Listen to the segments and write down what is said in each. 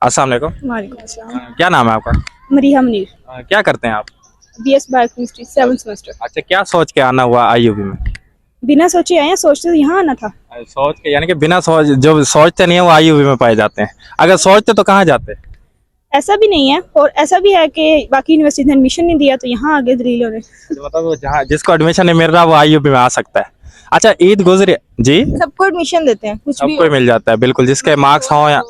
अस्सलाम वालेकुम। वालेकुम अस्सलाम। क्या नाम है आपका? मरियम मुनीर, क्या करते हैं आप? BS biochemistry 7th semester. अच्छा, क्या सोच के आना हुआ आईयूबी में? बिना सोचे आए हैं, सोचते तो यहाँ आना था। सोच के यानी कि बिना सोच, जो सोचते नहीं है वो आईयूबी में पाए जाते हैं। अगर सोचते तो कहाँ जाते? ऐसा भी नहीं है, और ऐसा भी है कि बाकी यूनिवर्सिटी ने एडमिशन नहीं दिया तो यहाँ आगे दलील होने। मतलब वो जहाँ जिसको एडमिशन नहीं मिल रहा वो आईयूबी में आ सकता है। अच्छा, ईद गुजरी जी? सबको एडमिशन देते हैं, कुछ भी सबको ही मिल जाता है, बिल्कुल, जिसके मार्क्स हों या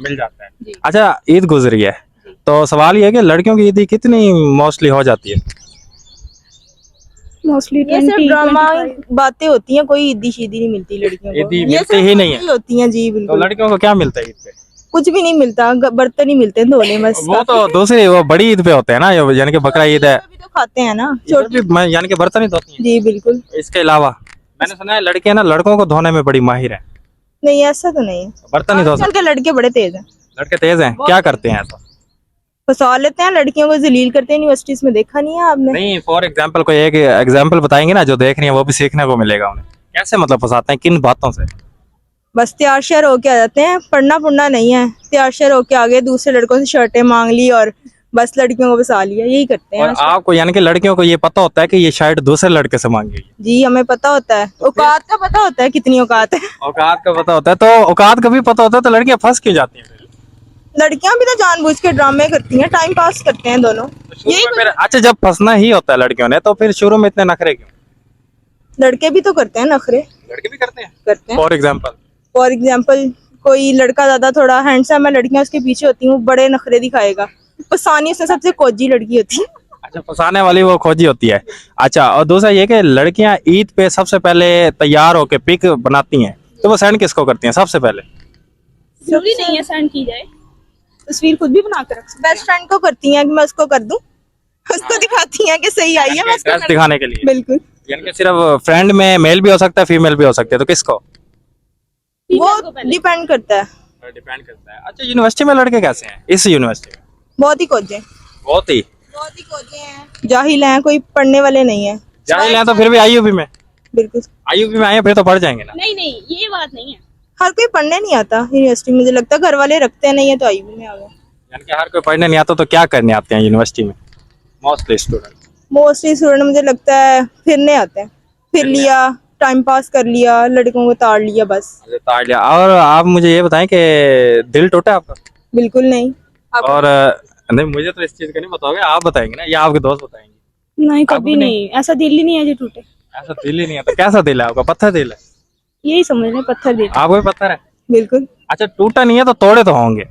मिल जाता है। जी। अच्छा, ईद गुजरी है तो सवाल ये है कि लड़कियों की ईद कितनी मोस्टली हो जाती है? मोस्टली ये सिर्फ ड्रामा बातें होती हैं, कोई ईदी शीदी नहीं मिलती लड़कियों को। ईदी ये मिलती सिर्फ ही नहीं है। बातें होती हैं जी, तो बिल्कुल। लड़कियों को क्या मिलता है ईद पे? कुछ भी नहीं मिलता, बर्तन ही मिलते हैं धोने बस। वो तो दूसरी, वो बड़ी ईद पे होते हैं ना, यानी कि बकरा ईद है। भी तो खाते हैं ना इधर भी यानी कि बर्तन ही धोती हैं। जी बिल्कुल। इसके अलावा मैंने सुना है लड़कियां ना लड़कों को धोने में बड़ी माहिर है, नहीं ऐसा तो नहीं है, बर्तन ही धो आजकल सकते। के लड़के बड़े तेज हैं, लड़के तेज हैं, क्या करते हैं ऐसा? फंसा लेते हैं लड़कियों को, जलील करते हैं यूनिवर्सिटीज में, देखा नहीं है आपने? नहीं, फॉर एग्जाम्पल कोई एक एग्जाम्पल बताएंगे ना, जो देख रही है वो भी सीखने को मिलेगा उन्हें। कैसे मतलब फंसाते हैं, किन बातों से? बस तैयार श्यार होके आ जाते हैं, पढ़ना पुढ़ना नहीं है, तैयार श्यार होके आ गए, दूसरे लड़कों से शर्टें मांग ली और बस लड़कियों को फंसा लिया, यही करते हैं और आपको यानी कि लड़कियों को ये पता होता है कि ये शर्ट दूसरे लड़के से मांगी? जी। हमें पता होता है, औकात का पता होता है, कितनी औकात है। औकात का पता होता है, तो औकात का भी पता होता है, तो लड़कियां फंस क्यों जाती हैं फिर? लड़कियां भी तो जानबूझ के ड्रामे करती हैं, टाइम पास करते हैं दोनों। यही फिर अच्छा, जब फंसना ही होता है लड़कियों ने तो फिर शुरू में इतने नखरे क्यों? लड़के भी तो करते हैं नखरे, लड़के भी करते हैं करते हैं। For example? फॉर एग्जाम्पल, कोई लड़का ज्यादा थोड़ा हैंडसम है, लड़कियां उसके पीछे होती हैं, वो बड़े नखरे दिखाएगा। पसानी उसमें सबसे कोजी लड़की होती है। अच्छा, फंसाने वाली वो खोजी होती है। अच्छा, और दूसरा ये कि लड़कियां ईद पे सबसे पहले तैयार होके पिक बनाती हैं, तो वो सेंड किसको करती हैं सबसे पहले? जरूरी नहीं है सेंड की जाए, तस्वीर खुद भी बना कर रख सकते बेस्ट फ्रेंड को करती हैं कि मैं उसको कर दूं, उसको दिखाती हैं कि सही आई है, मैं उसको ड्रेस कर दिखाने के लिए? दूं। बिल्कुल, यानी कि सिर्फ फ्रेंड में मेल भी हो सकता है, फीमेल भी हो सकती है, तो किसको? वो डिपेंड करता है। डिपेंड करता है। अच्छा, यूनिवर्सिटी में लड़के कैसे हैं इस यूनिवर्सिटी में? बहुत ही कोजे हैं, बहुत ही बहुत ही कोजे हैं, जाहिल हैं, कोई पढ़ने वाले नहीं है। जाहिल हैं, तो फिर भी आईयूबी में? बिल्कुल, आईयूबी में आए फिर तो पढ़ जाएंगे ना। नहीं नहीं, ये बात नहीं है। हर कोई पढ़ने नहीं आता यूनिवर्सिटी, मुझे लगता है घर वाले रखते नहीं है तो आई में आ गए। यानी कि हर कोई पढ़ने नहीं आता, तो क्या करने आते हैं यूनिवर्सिटी में मोस्टली स्टूडेंट? मोस्टली स्टूडेंट मुझे लगता है फिरने आते हैं, फिर लिया, टाइम पास कर लिया, लड़कों को ताड़ लिया बस। अच्छा, ताड़ लिया। और आप मुझे ये बताएं कि दिल टूटा आपका? बिल्कुल नहीं। और नहीं, मुझे तो इस चीज का नहीं बताओगे, आप बताएंगे ना या आपके दोस्त बताएंगे? नहीं, आपको कभी नहीं? नहीं, ऐसा दिल ही नहीं है जो टूटे। ऐसा दिल ही नहीं है तो कैसा दिल है आपका? पत्थर दिल है? यही समझ लें, पत्थर दिल। आपको भी पत्थर है? बिल्कुल अच्छा, टूटा नहीं है तो तोड़े तो होंगे?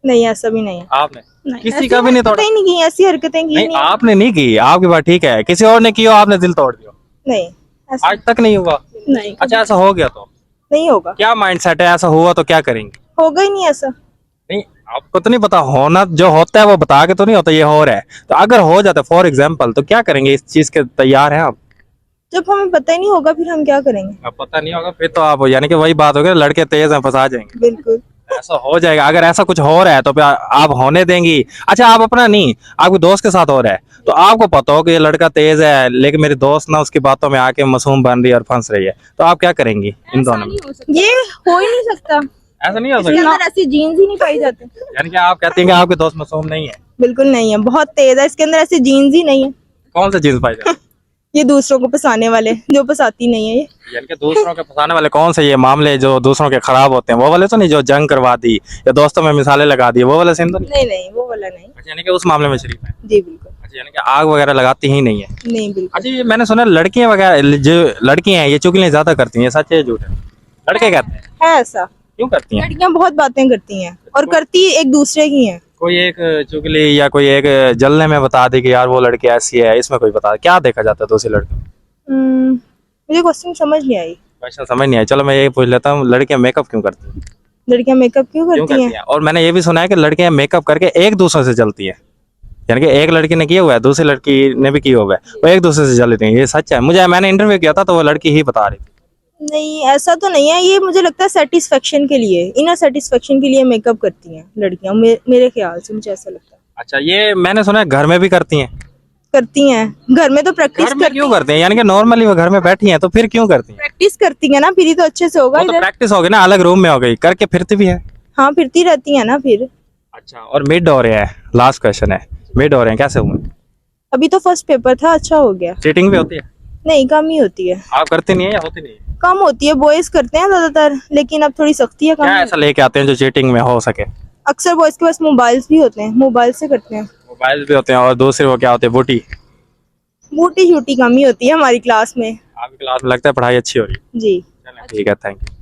नहीं, ऐसा भी नहीं है। आपने नहीं, किसी का भी नहीं तोड़ा? नहीं की, ऐसी हरकतें की नहीं, नहीं। आपने नहीं की, आपकी बात ठीक है, किसी और ने की हो, आपने दिल तोड़ दिया? नहीं, ऐसा आज तक नहीं हुआ? नहीं। अच्छा, ऐसा हो गया तो नहीं होगा, क्या माइंडसेट है, ऐसा हुआ तो क्या करेंगे? होगा ही नहीं ऐसा। नहीं, आपको तो नहीं पता, होना जो होता है वो बता के तो नहीं होता ये हो रहा है, तो अगर हो जाता है फॉर एग्जाम्पल तो क्या करेंगे? इस चीज के तैयार हैं आप? जब हमें पता ही नहीं होगा फिर हम क्या करेंगे? अब पता नहीं होगा फिर तो आप यानी कि वही बात हो गई, लड़के तेज हैं फंसा जाएंगे। बिल्कुल, ऐसा हो जाएगा, अगर ऐसा कुछ हो रहा है तो फिर आप होने देंगी? अच्छा, आप अपना नहीं, आपके दोस्त के साथ हो रहा है तो आपको पता हो कि ये लड़का तेज है, लेकिन मेरी दोस्त ना उसकी बातों में आके मासूम बन रही है और फंस रही है, तो आप क्या करेंगी इन दोनों में? ये हो ही नहीं सकता, ऐसा नहीं हो इसके सकता? अंदर ऐसी जीन्स ही नहीं पाई जाती। यानी कि आप कहती हैं कि आपके दोस्त मासूम नहीं है? बिल्कुल नहीं है, बहुत तेज है, इसके अंदर ऐसी जीन्स ही नहीं है। कौन सा चीज पाई जाती है? ये दूसरों को फंसाने वाले, जो फंसाती नहीं है ये। यानी कि दूसरों के फंसाने वाले कौन से ये मामले जो दूसरों के खराब होते हैं, वो वाले तो नहीं, जो जंग करवा दी या दोस्तों में मिसालें लगा दी, वो वाले सीन तो नहीं? नहीं नहीं, वो वाला नहीं। अच्छा, यानी कि उस मामले में शरीफ है? जी बिल्कुल अच्छा, यानी कि आग वगैरह लगाती ही नहीं है? नहीं, बिल्कुल अच्छा, ये मैंने सुना लड़कियां वगैरह जो लड़कियां हैं ये चुगलियां ज्यादा करती हैं, ये सच है झूठ है? लड़के कहते हैं। है ऐसा। क्यों करती हैं? लड़कियां बहुत बातें करती हैं और करती एक दूसरे की हैं। कोई एक चुगली या कोई एक जलने में बता दे कि यार वो लड़की ऐसी है, इसमें कोई बता, क्या देखा जाता है दूसरी लड़की में? मुझे क्वेश्चन समझ नहीं आई। वैसा समझ नहीं आया, चलो मैं ये पूछ लेता हूँ, लड़कियां मेकअप क्यों करती हैं? लड़कियां मेकअप क्यों क्यों करती हैं? करती हैं? और मैंने ये भी सुना है कि लड़कियां मेकअप करके एक दूसरे से जलती है, यानी कि एक लड़की ने किया हुआ है, दूसरी लड़की ने भी किया हुआ है, वो एक दूसरे से जलती हैं, ये सच है? मैंने इंटरव्यू किया था तो वो लड़की ही बता रही थी। नहीं, ऐसा तो नहीं है, ये मुझे लगता है सेटिस्फेक्शन के लिए, इनर सेटिस्फेक्शन के लिए मेकअप करती हैं लड़कियां, मेरे ख्याल से मुझे ऐसा लगता है। अच्छा, ये मैंने सुना है घर में भी करती हैं? करती हैं, घर में तो प्रैक्टिस घर में क्यों करते हैं? यानी कि नॉर्मली वो घर में बैठी हैं तो फिर क्यों करती हैं? प्रैक्टिस करती है ना, फिर ही तो अच्छे से होगा वो तो इधर। प्रैक्टिस हो गई ना, अलग रूम में हो गई, करके फिरती भी है? हाँ, फिरती रहती है ना फिर। अच्छा, और मिड हो रहा है, लास्ट क्वेश्चन है, मिड हो रहे हैं, कैसे हुए? अभी तो फर्स्ट पेपर था, अच्छा हो गया। चीटिंग भी होती है? नहीं, कम ही होती है। आप करते नहीं है या होती नहीं है? कम होती है, बॉयज करते हैं ज्यादातर, लेकिन अब थोड़ी सख्ती है, कम क्या ही ऐसा लेके आते हैं जो चीटिंग में हो सके? अक्सर बॉयज के पास मोबाइल्स भी होते हैं, मोबाइल से करते हैं। मोबाइल भी होते हैं, और दूसरे वो क्या होते हैं, बूटी? बूटी शूटी कम ही होती है हमारी क्लास में। आपकी क्लास में लगता है पढ़ाई अच्छी हो रही है? जी। चलें, ठीक है, थैंक यू।